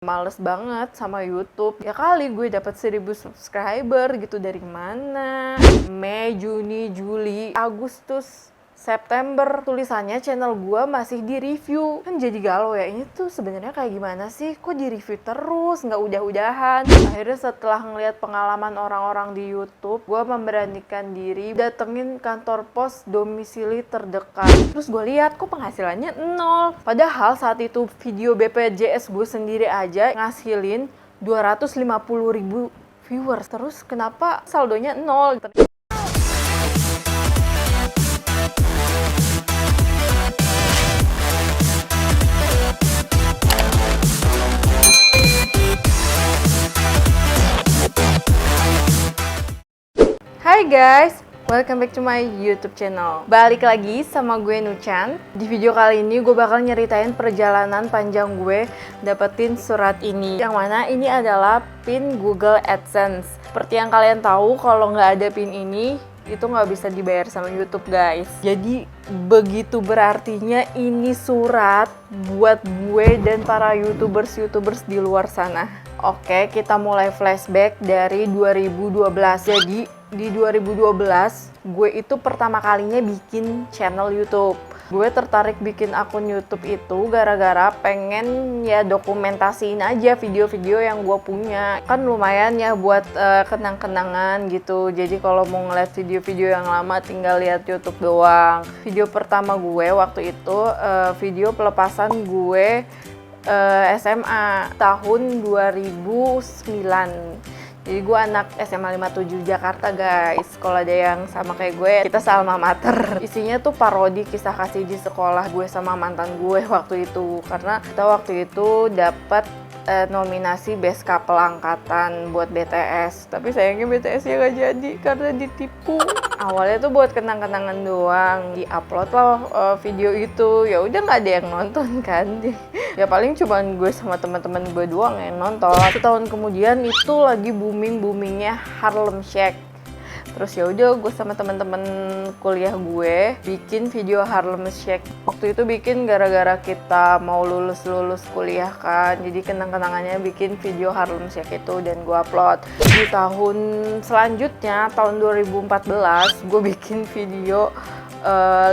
Males banget sama YouTube. Ya kali gue dapat 1000 subscriber gitu dari mana? Mei, Juni, Juli, Agustus, September, tulisannya channel gue masih di review. Kan jadi galau ya, ini tuh sebenarnya kayak gimana sih? Kok di review terus, nggak udah-udahan? Akhirnya setelah ngeliat pengalaman orang-orang di YouTube, gue memberanikan diri datengin kantor pos domisili terdekat. Terus gue lihat kok penghasilannya nol. Padahal saat itu video BPJS gue sendiri aja ngasilin 250.000 viewers. Terus kenapa saldonya nol? Hai guys, welcome back to my YouTube channel. Balik lagi sama gue Nuchan. Di video kali ini gue bakal nyeritain perjalanan panjang gue dapetin surat ini. Yang mana ini adalah PIN Google AdSense. Seperti yang kalian tahu, kalau nggak ada PIN ini, itu nggak bisa dibayar sama YouTube guys. Jadi begitu berartinya ini surat buat gue dan para YouTubers di luar sana. Oke, kita mulai flashback dari 2012. Jadi di 2012 gue itu pertama kalinya bikin channel YouTube. Gue tertarik bikin akun YouTube itu gara-gara pengen ya dokumentasiin aja video-video yang gue punya. Kan lumayan ya buat kenang-kenangan gitu. Jadi kalau mau ngeliat video-video yang lama tinggal lihat YouTube doang. Video pertama gue waktu itu video pelepasan gue SMA tahun 2009. Jadi gue anak SMA 57 Jakarta guys. Kalau ada yang sama kayak gue, kita alma mater. Isinya tuh parodi kisah kasih di sekolah gue sama mantan gue waktu itu. Karena kita waktu itu dapat nominasi Best Couple Angkatan buat BTS. Tapi sayangnya BTS-nya gak jadi karena ditipu. Awalnya tuh buat kenang-kenangan doang, di-upload lah video itu. Ya udah nggak ada yang nonton kan. Ya paling cuman gue sama teman-teman gue doang yang nonton. Setahun kemudian itu lagi boomingnya Harlem Shake. Terus ya udah gue sama teman-teman kuliah gue bikin video Harlem Shake. Waktu itu bikin gara-gara kita mau lulus kuliah kan. Jadi kenang-kenangannya bikin video Harlem Shake itu dan gue upload. Di tahun selanjutnya, tahun 2014, gue bikin video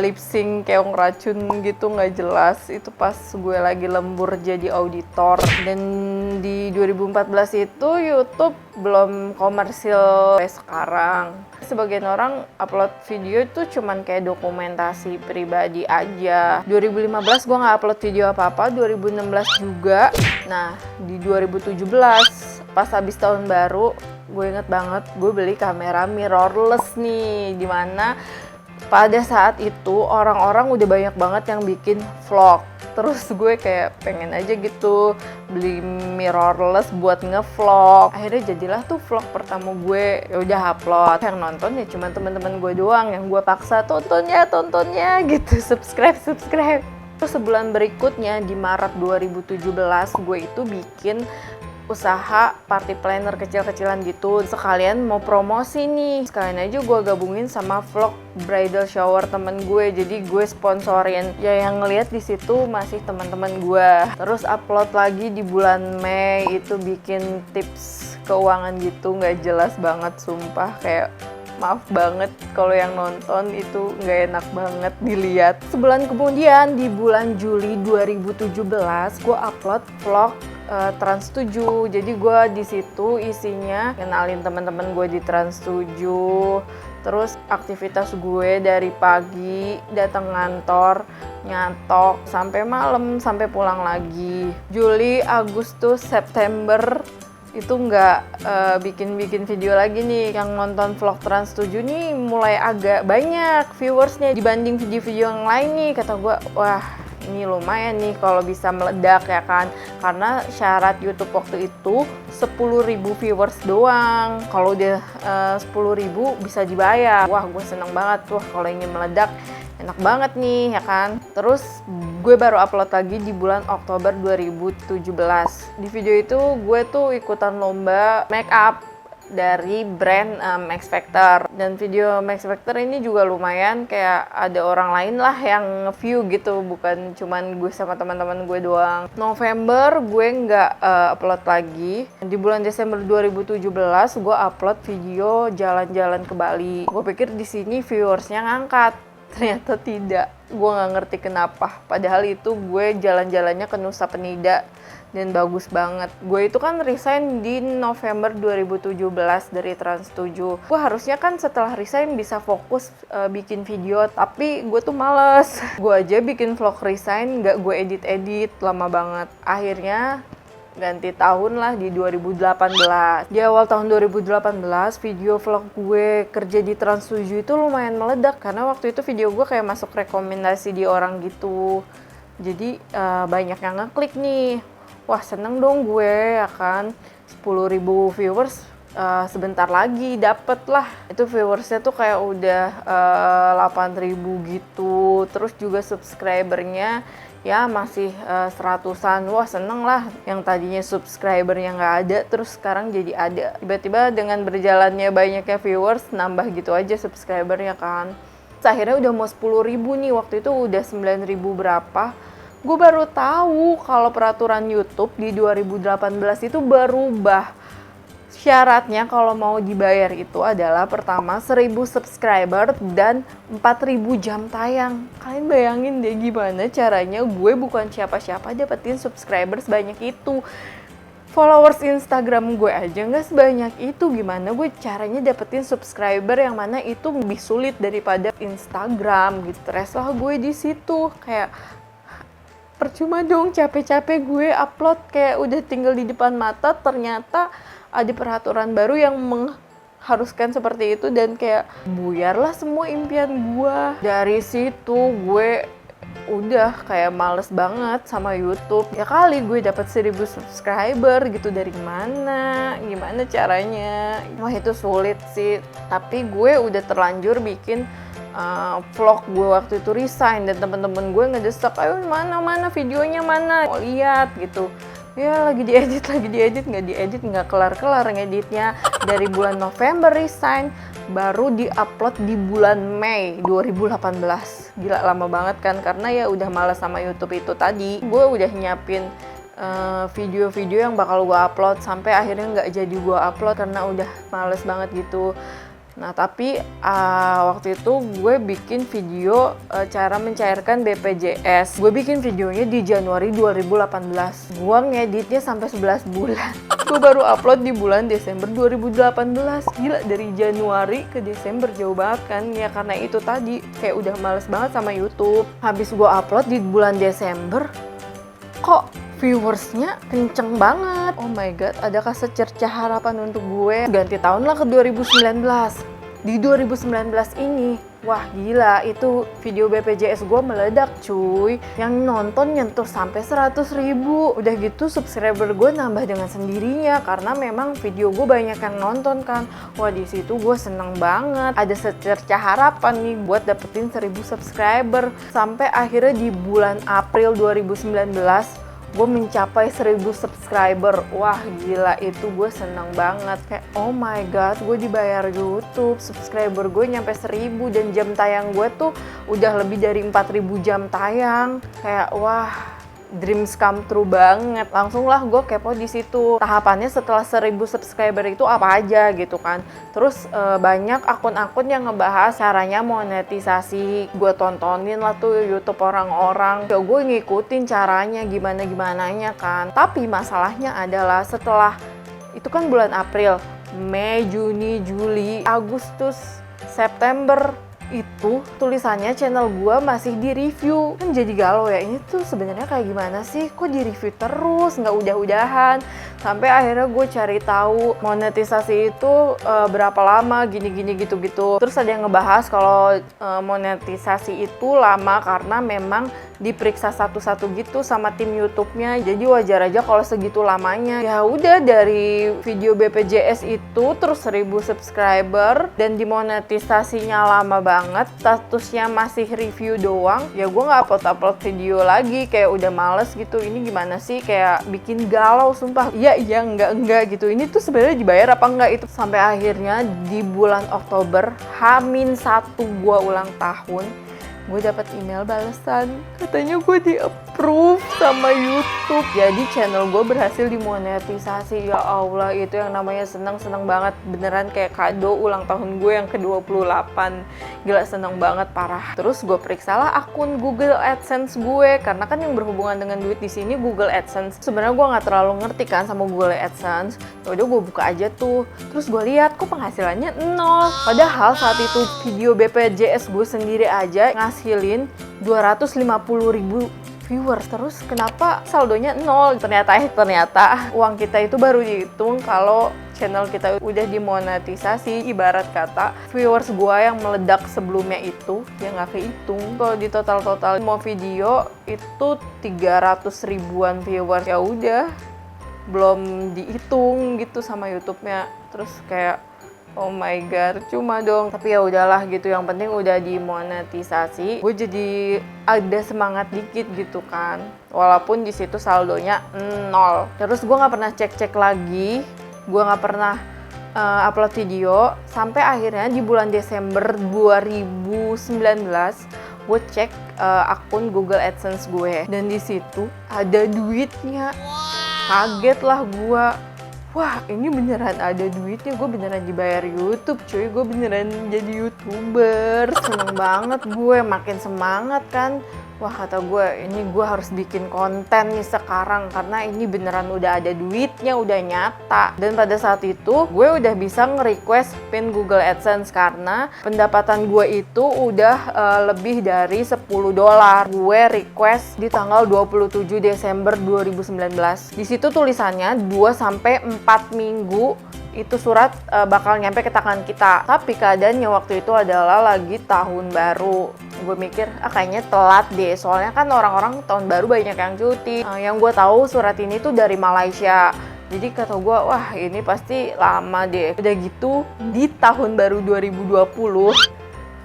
lip sync keong racun gitu nggak jelas. Itu pas gue lagi lembur jadi auditor. Dan di 2014 itu YouTube belum komersil kayak sekarang. Sebagian orang upload video itu cuman kayak dokumentasi pribadi aja. 2015 gue nggak upload video apa-apa, 2016 juga. Nah di 2017 pas habis tahun baru, gue inget banget gue beli kamera mirrorless nih, dimana pada saat itu orang-orang udah banyak banget yang bikin vlog. Terus gue kayak pengen aja gitu beli mirrorless buat ngevlog. Akhirnya jadilah tuh vlog pertama gue. Ya udah upload. Yang nonton ya cuma teman-teman gue doang, yang gue paksa tontonnya gitu, subscribe. Terus sebulan berikutnya di Maret 2017 gue itu bikin usaha party planner kecil-kecilan gitu. Sekalian mau promosi nih. Sekalian aja gue gabungin sama vlog bridal shower temen gue. Jadi gue sponsorin. Ya yang ngeliat di situ masih teman-teman gue. Terus upload lagi di bulan Mei itu bikin tips keuangan gitu, nggak jelas banget sumpah. Kayak maaf banget kalau yang nonton itu nggak enak banget dilihat. Sebulan kemudian di bulan Juli 2017 gue upload vlog Trans 7. Jadi gue di situ isinya kenalin teman-teman gue di Trans 7. Terus aktivitas gue dari pagi datang kantor, nyatok sampai malam, sampai pulang lagi. Juli, Agustus, September itu nggak bikin video lagi nih. Yang nonton vlog Trans 7 nih mulai agak banyak viewersnya dibanding video-video yang lain nih. Kata gue, wah ini lumayan nih kalau bisa meledak ya kan. Karena syarat YouTube waktu itu 10.000 viewers doang. Kalau udah 10.000 bisa dibayar. Wah gue seneng banget. Wah kalau ingin meledak enak banget nih ya kan. Terus gue baru upload lagi di bulan Oktober 2017. Di video itu gue tuh ikutan lomba make up dari brand Max Factor. Dan video Max Factor ini juga lumayan kayak ada orang lain lah yang nge-view gitu, bukan cuman gue sama teman-teman gue doang. November gue nggak upload lagi. Di bulan Desember 2017 gue upload video jalan-jalan ke Bali. Gue pikir di sini viewersnya ngangkat, ternyata tidak. Gue nggak ngerti kenapa. Padahal itu gue jalan-jalannya ke Nusa Penida dan bagus banget. Gue itu kan resign di November 2017 dari Trans 7. Gue harusnya kan setelah resign bisa fokus bikin video, tapi gue tuh males. Gue aja bikin vlog resign nggak gue edit-edit, lama banget. Akhirnya ganti tahun lah di 2018. Di awal tahun 2018 video vlog gue kerja di Trans 7 itu lumayan meledak karena waktu itu video gue kayak masuk rekomendasi di orang gitu. Jadi banyak yang ngeklik nih. Wah, seneng dong gue ya kan. 10.000 viewers sebentar lagi dapet lah. Itu viewersnya tuh kayak udah 8.000 gitu. Terus juga subscribernya ya masih 100-an. Wah, seneng lah. Yang tadinya subscribernya nggak ada, terus sekarang jadi ada. Tiba-tiba dengan berjalannya banyaknya viewers, nambah gitu aja subscribernya kan. Terus akhirnya udah mau 10.000 nih, waktu itu udah 9.000 berapa. Gue baru tahu kalau peraturan YouTube di 2018 itu berubah. Syaratnya kalau mau dibayar itu adalah pertama 1.000 subscriber dan 4.000 jam tayang. Kalian bayangin deh gimana caranya gue bukan siapa-siapa dapetin subscriber sebanyak itu. Followers Instagram gue aja nggak sebanyak itu. Gimana gue caranya dapetin subscriber yang mana itu lebih sulit daripada Instagram gitu. Stres lah gue di situ, kayak percuma dong capek-capek gue upload, kayak udah tinggal di depan mata, ternyata ada peraturan baru yang mengharuskan seperti itu dan kayak buyarlah semua impian gue. Dari situ gue udah kayak males banget sama YouTube. Ya kali gue dapat 1.000 subscriber gitu, dari mana? Gimana caranya? Wah, itu sulit sih. Tapi gue udah terlanjur bikin vlog gue waktu itu resign dan temen-temen gue ngedesak, ayo mana videonya mana, mau lihat gitu. Ya lagi diedit nggak kelar-kelar ngeditnya. Dari bulan November resign, baru diupload di bulan Mei 2018. Gila, lama banget kan, karena ya udah malas sama YouTube itu tadi. Gue udah nyiapin video-video yang bakal gue upload, sampai akhirnya nggak jadi gue upload karena udah males banget gitu. Nah, tapi waktu itu gue bikin video cara mencairkan BPJS. Gue bikin videonya di Januari 2018. Gue ngeditnya sampai 11 bulan. Gue baru upload di bulan Desember 2018. Gila, dari Januari ke Desember jauh banget kan. Ya karena itu tadi, kayak udah males banget sama YouTube. Habis gue upload di bulan Desember, kok viewersnya kenceng banget. Oh my god, adakah secercah harapan untuk gue? Ganti tahun lah ke 2019. Di 2019 ini, wah gila, itu video BPJS gue meledak cuy. Yang nonton nyentuh sampai 100.000. Udah gitu subscriber gue nambah dengan sendirinya karena memang video gue banyak yang nonton kan. Wah, di situ gue seneng banget. Ada secercah harapan nih buat dapetin 1.000 subscriber. Sampai akhirnya di bulan April 2019 gue mencapai 1.000 subscriber. Wah gila, itu gue seneng banget. Kayak oh my god, gue dibayar YouTube. Subscriber gue nyampe 1.000 dan jam tayang gue tuh udah lebih dari 4.000 jam tayang. Kayak wah, dreams come true banget. Langsung lah gue kepo di situ. Tahapannya setelah 1.000 subscriber itu apa aja gitu kan. Terus banyak akun-akun yang ngebahas caranya monetisasi. Gue tontonin lah tuh YouTube orang-orang. Ya gue ngikutin caranya gimana-gimananya kan. Tapi masalahnya adalah setelah itu kan bulan April, Mei, Juni, Juli, Agustus, September, itu tulisannya channel gua masih di review. Kan jadi galau ya, ini tuh sebenarnya kayak gimana sih, kok di review terus nggak udah-udahan. Sampai akhirnya gue cari tahu monetisasi itu berapa lama, gini-gini gitu-gitu. Terus ada yang ngebahas kalau monetisasi itu lama karena memang diperiksa satu-satu gitu sama tim YouTube-nya. Jadi wajar aja kalau segitu lamanya. Ya udah, dari video BPJS itu terus 1000 subscriber dan dimonetisasinya lama banget, statusnya masih review doang. Ya gue nggak upload video lagi, kayak udah males gitu. Ini gimana sih, kayak bikin galau sumpah. Iya enggak gitu. Ini tuh sebenarnya dibayar apa enggak itu. Sampai akhirnya di bulan Oktober H-1 gue ulang tahun, gue dapat email balasan, katanya gue di approve sama YouTube. Jadi channel gue berhasil dimonetisasi. Ya Allah, itu yang namanya seneng banget, beneran kayak kado ulang tahun gue yang ke-28. Gila, seneng banget parah. Terus gue periksalah akun Google AdSense gue, karena kan yang berhubungan dengan duit di sini Google AdSense. Sebenarnya gue nggak terlalu ngerti kan sama Google AdSense. Ya udah, gue buka aja tuh. Terus gue lihat kok penghasilannya 0. Padahal saat itu video BPJS gue sendiri aja ngasilin 250.000 viewers. Terus kenapa saldonya 0? Ternyata uang kita itu baru dihitung kalau channel kita udah dimonetisasi. Ibarat kata viewers gua yang meledak sebelumnya itu dia nggak kehitung. Kalau di total mau video itu 300 ribuan viewers, ya udah belum dihitung gitu sama YouTube-nya. Terus kayak oh my god, cuma dong. Tapi ya udahlah gitu, yang penting udah dimonetisasi. Gue jadi ada semangat dikit gitu kan, walaupun di situ saldonya 0. Terus gue nggak pernah cek lagi, gue nggak pernah upload video sampai akhirnya di bulan Desember 2019 gue cek akun Google AdSense gue, dan di situ ada duitnya. Kaget lah gue. Wah, ini beneran ada duitnya, gue beneran dibayar YouTube cuy, gue beneran jadi YouTuber. Seneng banget gue, makin semangat kan. Wah, kata gue, ini gue harus bikin konten nih sekarang, karena ini beneran udah ada duitnya, udah nyata. Dan pada saat itu gue udah bisa nge-request pin Google AdSense, karena pendapatan gue itu udah lebih dari $10. Gue request di tanggal 27 Desember 2019. Di situ tulisannya 2-4 minggu itu surat bakal nyampe ke tangan kita. Tapi keadaannya waktu itu adalah lagi tahun baru. Gue mikir, kayaknya telat deh, soalnya kan orang-orang tahun baru banyak yang cuti. Yang gue tahu surat ini tuh dari Malaysia. Jadi kata gue, wah ini pasti lama deh. Udah gitu, di tahun baru 2020,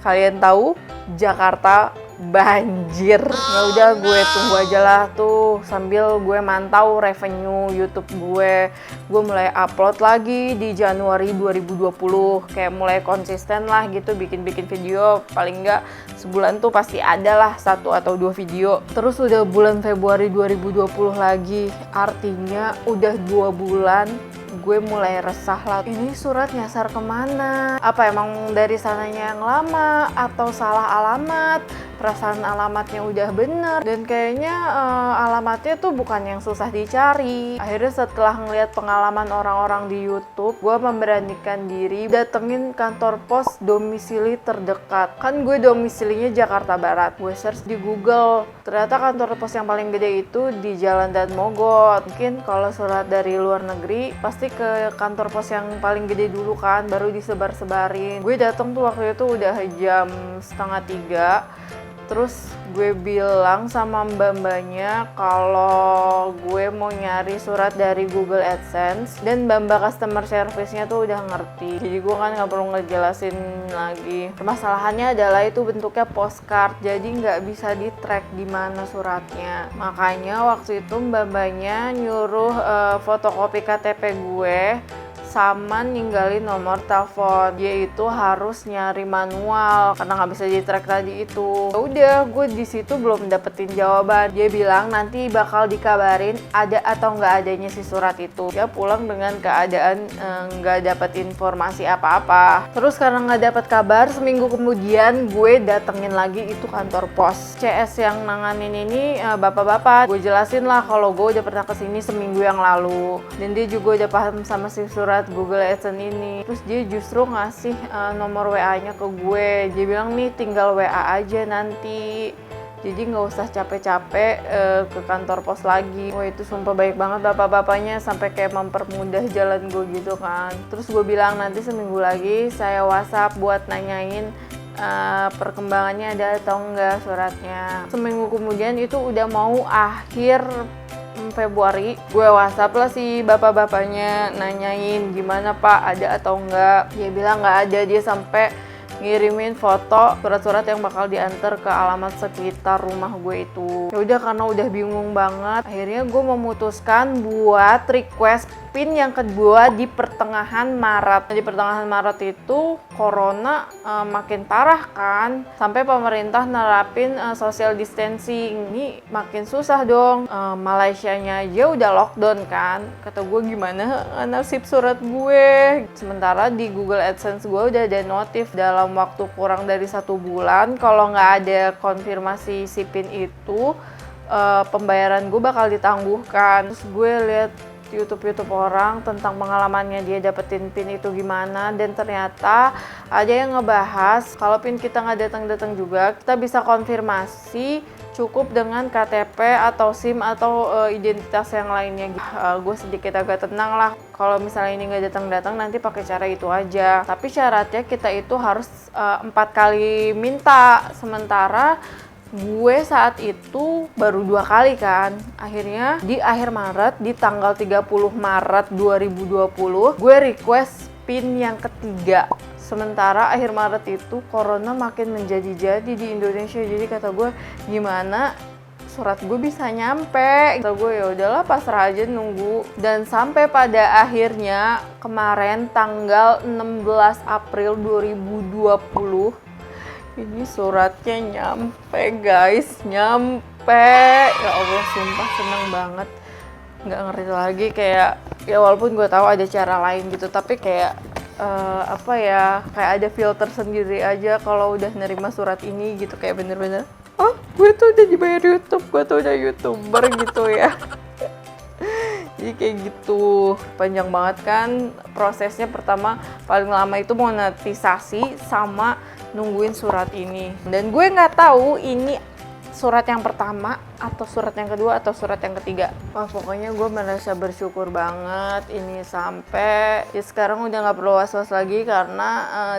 kalian tahu Jakarta banjir. Ya udah, gue tunggu aja lah tuh sambil gue mantau revenue YouTube gue. Gue mulai upload lagi di Januari 2020, kayak mulai konsisten lah gitu, bikin video. Paling nggak sebulan tuh pasti ada lah 1 atau 2 video. Terus udah bulan Februari 2020 lagi, artinya udah 2 bulan. Gue mulai resah lah, ini surat nyasar kemana? Apa emang dari sananya yang lama atau salah alamat? Perasaan alamatnya udah bener, dan kayaknya alamatnya tuh bukan yang susah dicari. Akhirnya setelah ngeliat pengalaman orang-orang di YouTube, gue memberanikan diri datengin kantor pos domisili terdekat. Kan gue domisilinya Jakarta Barat. Gue search di Google, ternyata kantor pos yang paling gede itu di Jalan Dan Mogot. Mungkin kalau surat dari luar negeri pasti ke kantor pos yang paling gede dulu kan, baru disebar-sebarin. Gue dateng tuh waktu itu udah jam 2:30. Terus gue bilang sama mbak-mbaknya kalau gue mau nyari surat dari Google AdSense, dan mbak-mbak customer service-nya tuh udah ngerti. Jadi gue kan nggak perlu ngejelasin lagi. Permasalahannya adalah itu bentuknya postcard, jadi nggak bisa di-track di mana suratnya. Makanya waktu itu mbak-mbaknya nyuruh fotokopi KTP gue sama ninggalin nomor telepon. Dia itu harus nyari manual karena nggak bisa di-track tadi itu. Udah, gue di situ belum dapetin jawaban. Dia bilang nanti bakal dikabarin ada atau nggak adanya si surat itu. Dia pulang dengan keadaan nggak dapet informasi apa-apa. Terus karena nggak dapet kabar, seminggu kemudian gue datengin lagi itu kantor pos. CS yang nanganin ini bapak-bapak. Gue jelasin lah kalau gue udah pernah kesini seminggu yang lalu, dan dia juga udah paham sama si surat Google AdSense ini. Terus dia justru ngasih nomor WA-nya ke gue. Dia bilang nih tinggal WA aja nanti, jadi nggak usah capek-capek ke kantor pos lagi. Wah, itu sumpah baik banget bapak-bapaknya, sampai kayak mempermudah jalan gue gitu kan. Terus gue bilang nanti seminggu lagi saya WhatsApp buat nanyain perkembangannya ada atau enggak suratnya. Seminggu kemudian itu udah mau akhir Februari, gue WhatsApp lah si bapak-bapaknya nanyain gimana Pak, ada atau enggak. Dia bilang nggak ada, dia sampai ngirimin foto surat-surat yang bakal diantar ke alamat sekitar rumah gue itu. Ya udah, karena udah bingung banget, akhirnya gue memutuskan buat request PIN yang kedua di pertengahan Maret. Di pertengahan Maret itu corona makin parah kan, sampai pemerintah nerapin social distancing. Ini makin susah dong. Malaysianya aja udah lockdown kan. Kata gue gimana nasib surat gue. Sementara di Google AdSense gue udah ada notif dalam waktu kurang dari 1 bulan kalau nggak ada konfirmasi si PIN itu, pembayaran gue bakal ditangguhkan. Terus gue lihat YouTube orang tentang pengalamannya dia dapetin PIN itu gimana, dan ternyata ada yang ngebahas kalau PIN kita nggak datang-datang juga, kita bisa konfirmasi cukup dengan KTP atau SIM atau identitas yang lainnya. Gue sedikit agak tenang lah kalau misalnya ini nggak datang-datang, nanti pakai cara itu aja. Tapi syaratnya kita itu harus 4 kali minta, sementara gue saat itu baru 2 kali kan. Akhirnya di akhir Maret, di tanggal 30 Maret 2020, gue request PIN yang ketiga. Sementara akhir Maret itu corona makin menjadi-jadi di Indonesia. Jadi kata gue, gimana surat gue bisa nyampe? Kata gue ya udahlah, pasrah aja nunggu. Dan sampai pada akhirnya kemarin tanggal 16 April 2020, ini suratnya nyampe guys, nyampe. Ya Allah, sumpah seneng banget. Nggak ngerti lagi, kayak ya walaupun gue tahu ada cara lain gitu, tapi kayak kayak ada filter sendiri aja kalau udah nerima surat ini gitu. Kayak bener-bener, oh gue tuh udah dibayar YouTube, gue tuh udah YouTuber gitu ya. Jadi kayak gitu, panjang banget kan prosesnya. Pertama paling lama itu monetisasi sama nungguin surat ini, dan gue nggak tahu ini surat yang pertama atau surat yang kedua atau surat yang ketiga. Wah, pokoknya gue merasa bersyukur banget ini sampai. Ya sekarang udah nggak perlu was-was lagi karena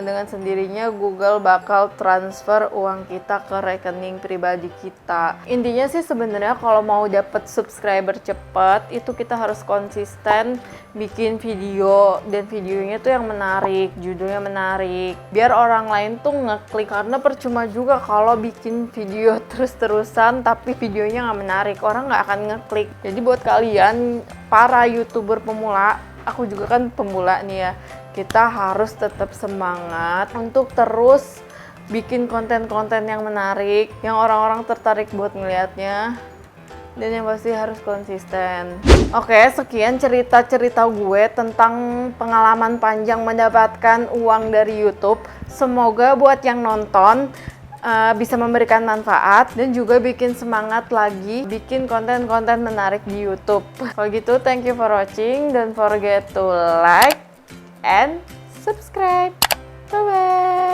dengan sendirinya Google bakal transfer uang kita ke rekening pribadi kita. Intinya sih sebenarnya kalau mau dapet subscriber cepet itu kita harus konsisten bikin video, dan videonya tuh yang menarik, judulnya menarik, biar orang lain tuh ngeklik. Karena percuma juga kalau bikin video terus-terusan tapi videonya nggak menarik, orang nggak akan ngeklik. Jadi buat kalian para YouTuber pemula, aku juga kan pemula nih ya, kita harus tetap semangat untuk terus bikin konten-konten yang menarik, yang orang-orang tertarik buat ngelihatnya. Dan yang pasti harus konsisten. Oke, sekian cerita-cerita gue tentang pengalaman panjang mendapatkan uang dari YouTube. Semoga buat yang nonton bisa memberikan manfaat dan juga bikin semangat lagi bikin konten-konten menarik di YouTube. Kalau gitu, thank you for watching. Don't forget to like and subscribe. Bye-bye.